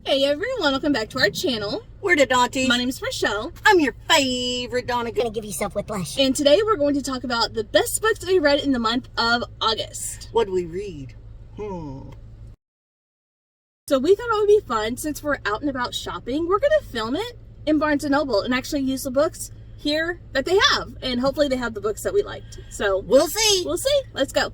Hey everyone, welcome back to our channel. We're the Dawnties. My name is Rochelle. I'm your favorite Donna. Gonna give yourself whiplash. And today we're going to talk about the best books that we read in the month of August. What do we read? So we thought it would be fun, since we're out and about shopping, we're going to film it in Barnes & Noble and actually use the books here that they have. And hopefully they have the books that we liked. So We'll see. We'll see. Let's go.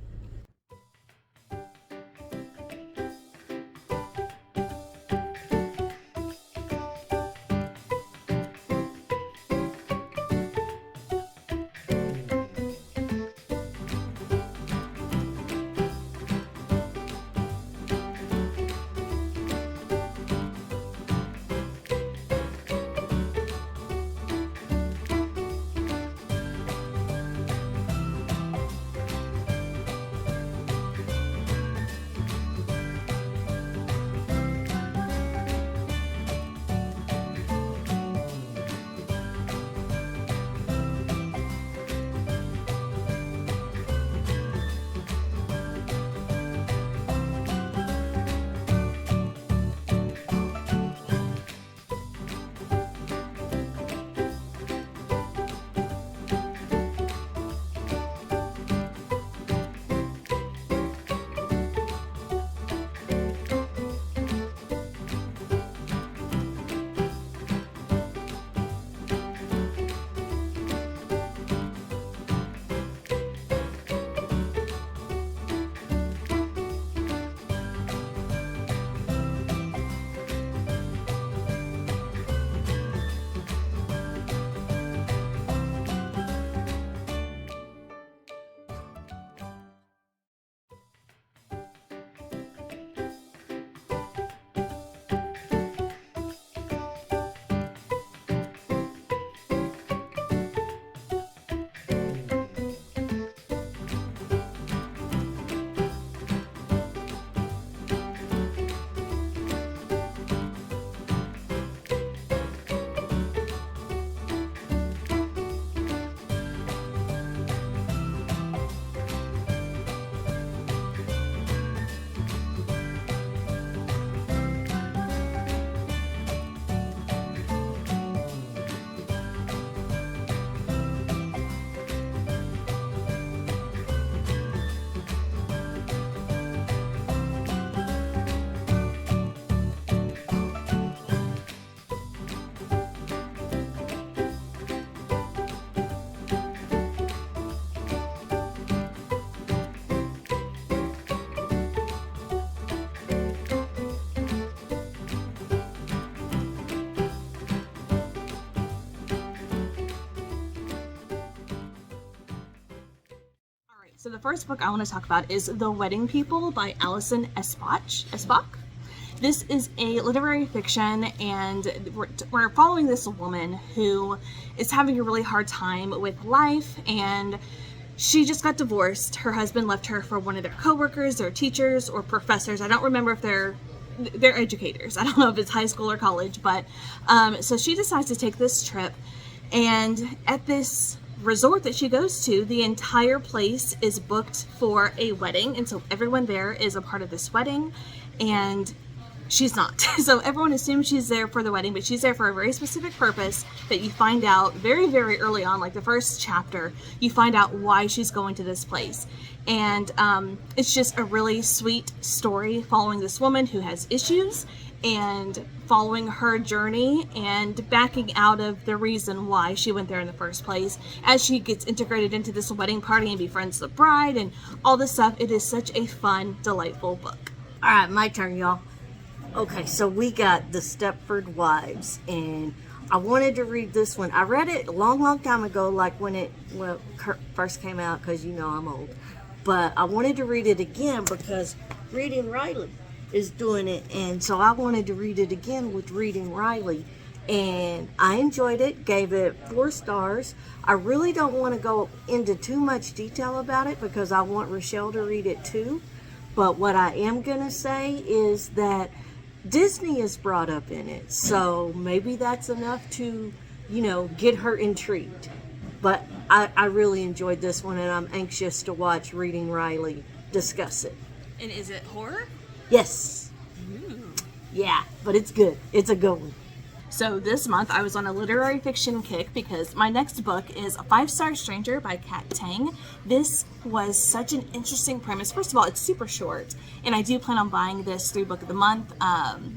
So the first book I want to talk about is The Wedding People by Alison Espach. This is a literary fiction, and we're following this woman who is having a really hard time with life, and she just got divorced. Her husband left her for one of their coworkers, or teachers, or professors. I don't remember if they're educators. I don't know if it's high school or college, but so she decides to take this trip, and at this resort that she goes to, the entire place is booked for a wedding, and so everyone there is a part of this wedding, and she's not. So everyone assumes she's there for the wedding, but she's there for a very specific purpose that you find out very, very early on, like the first chapter. You find out why she's going to this place, and it's just a really sweet story following this woman who has issues, and following her journey and backing out of the reason why she went there in the first place as she gets integrated into this wedding party and befriends the bride and all this stuff. It is such a fun, delightful book. All right, my turn, y'all. Okay, so we got The Stepford Wives, and I wanted to read this one. I read it a long time ago, like when it first came out, because you know I'm old. But I wanted to read it again because Reading Riley is doing it, and so I wanted to read it again with Reading Riley, and I enjoyed it, gave it 4 stars. I really don't want to go into too much detail about it because I want Rochelle to read it too, but what I am gonna say is that Disney is brought up in it, so maybe that's enough to, you know, get her intrigued. But I really enjoyed this one, and I'm anxious to watch Reading Riley discuss it. And is it horror? Yes. Ooh. Yeah, but it's good. It's a good one. So this month I was on a literary fiction kick because my next book is A Five-Star Stranger by Kat Tang. This was such an interesting premise. First of all, it's super short, and I do plan on buying this 3-book of the month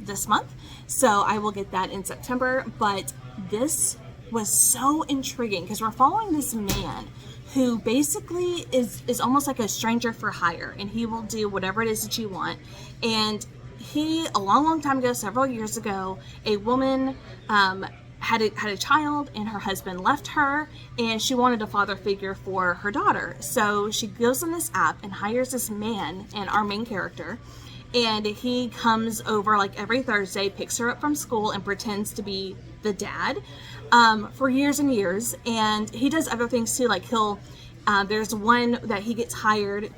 this month. So I will get that in September, but this was so intriguing because we're following this man who basically is almost like a stranger for hire, and he will do whatever it is that you want. And he, a long time ago, several years ago, a woman had a child, and her husband left her, and she wanted a father figure for her daughter. So she goes on this app and hires this man, and our main character, and he comes over like every Thursday, picks her up from school, and pretends to be the dad for years and years. And he does other things too, like there's one that he gets hired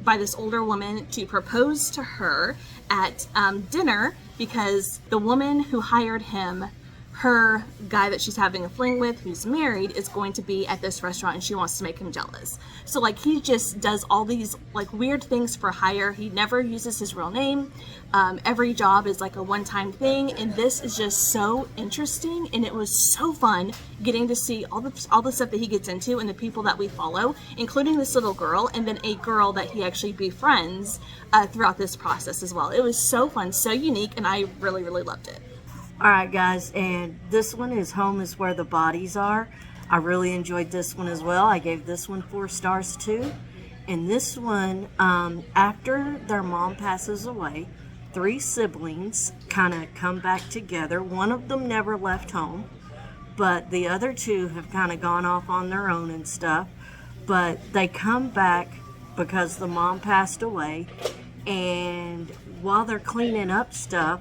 by this older woman to propose to her at dinner, because the woman who hired him, her guy that she's having a fling with, who's married, is going to be at this restaurant, and she wants to make him jealous. So like he just does all these like weird things for hire. He never uses his real name. Every job is like a one-time thing, and this is just so interesting, and it was so fun getting to see all the stuff that he gets into and the people that we follow, including this little girl, and then a girl that he actually befriends throughout this process as well. It was so fun, so unique, and I really loved it. All right, guys, and this one is Home is Where the Bodies Are. I really enjoyed this one as well. I gave this one 4 stars too. And this one, after their mom passes away, 3 siblings kind of come back together. One of them never left home, but the other 2 have kind of gone off on their own and stuff. But they come back because the mom passed away, and while they're cleaning up stuff,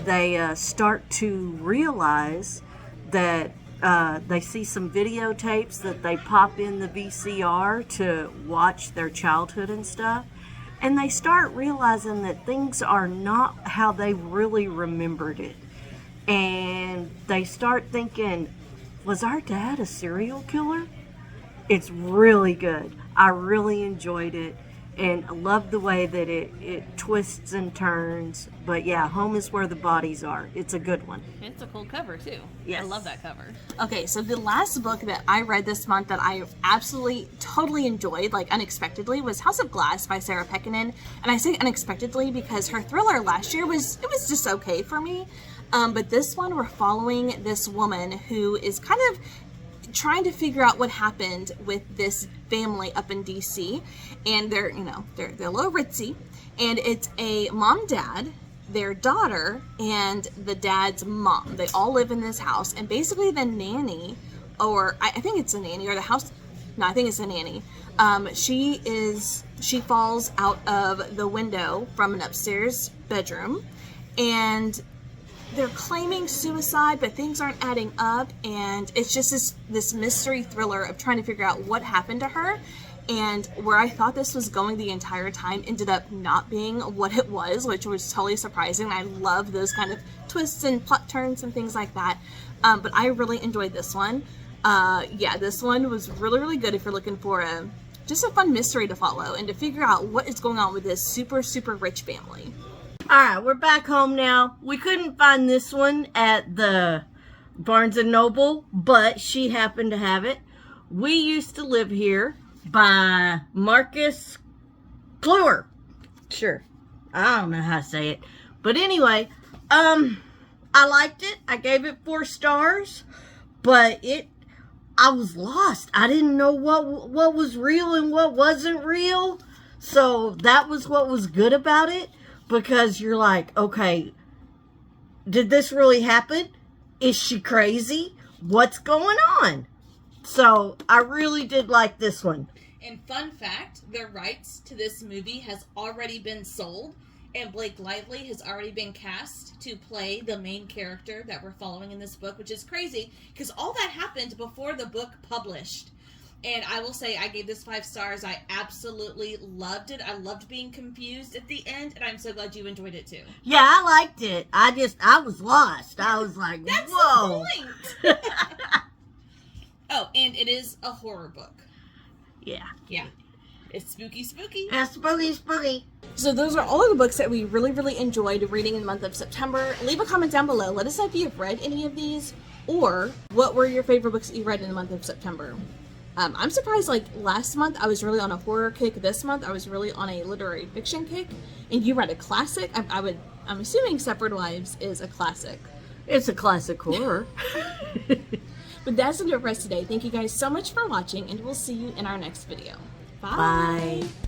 they start to realize that they see some videotapes that they pop in the VCR to watch their childhood and stuff. And they start realizing that things are not how they really remembered it. And they start thinking, was our dad a serial killer? It's really good. I really enjoyed it. And I love the way that it twists and turns. But yeah, Home is Where the Bodies Are. It's a good one. It's a cool cover, too. Yes. I love that cover. Okay, so the last book that I read this month that I absolutely, totally enjoyed, like unexpectedly, was House of Glass by Sarah Pekkanen. And I say unexpectedly because her thriller last year was just okay for me. But this one, we're following this woman who is kind of trying to figure out what happened with this family up in DC, and they're a little ritzy, and it's a mom, dad, their daughter, and the dad's mom. They all live in this house, and basically the nanny, or I think it's a nanny, or the house, no, I think it's a nanny. She falls out of the window from an upstairs bedroom, and they're claiming suicide, but things aren't adding up, and it's just this mystery thriller of trying to figure out what happened to her. And where I thought this was going the entire time ended up not being what it was, which was totally surprising. I love those kind of twists and plot turns and things like that. But I really enjoyed this one. This one was really good if you're looking for just a fun mystery to follow and to figure out what is going on with this super rich family. All right, we're back home now. We couldn't find this one at the Barnes & Noble, but she happened to have it. We Used to Live Here by Marcus Kluwer. Sure. I don't know how to say it. But anyway, I liked it. I gave it 4 stars, but I was lost. I didn't know what was real and what wasn't real. So that was what was good about it. Because you're like, okay, did this really happen? Is she crazy? What's going on? So I really did like this one. And fun fact, the rights to this movie has already been sold, and Blake Lively has already been cast to play the main character that we're following in this book, which is crazy because all that happened before the book published. And I will say I gave this 5 stars. I absolutely loved it. I loved being confused at the end, and I'm so glad you enjoyed it too. Yeah, I liked it. I was lost. I was like, That's whoa. the point. Oh, and it is a horror book. Yeah. Yeah. It's spooky, spooky. Spooky, spooky. So those are all of the books that we really, really enjoyed reading in the month of September. Leave a comment down below. Let us know if you have read any of these, or what were your favorite books that you read in the month of September. I'm surprised, like, last month I was really on a horror kick. This month I was really on a literary fiction kick. And you read a classic. I'm assuming Stepford Wives is a classic. It's a classic horror. But that's it for us today. Thank you guys so much for watching, and we'll see you in our next video. Bye. Bye.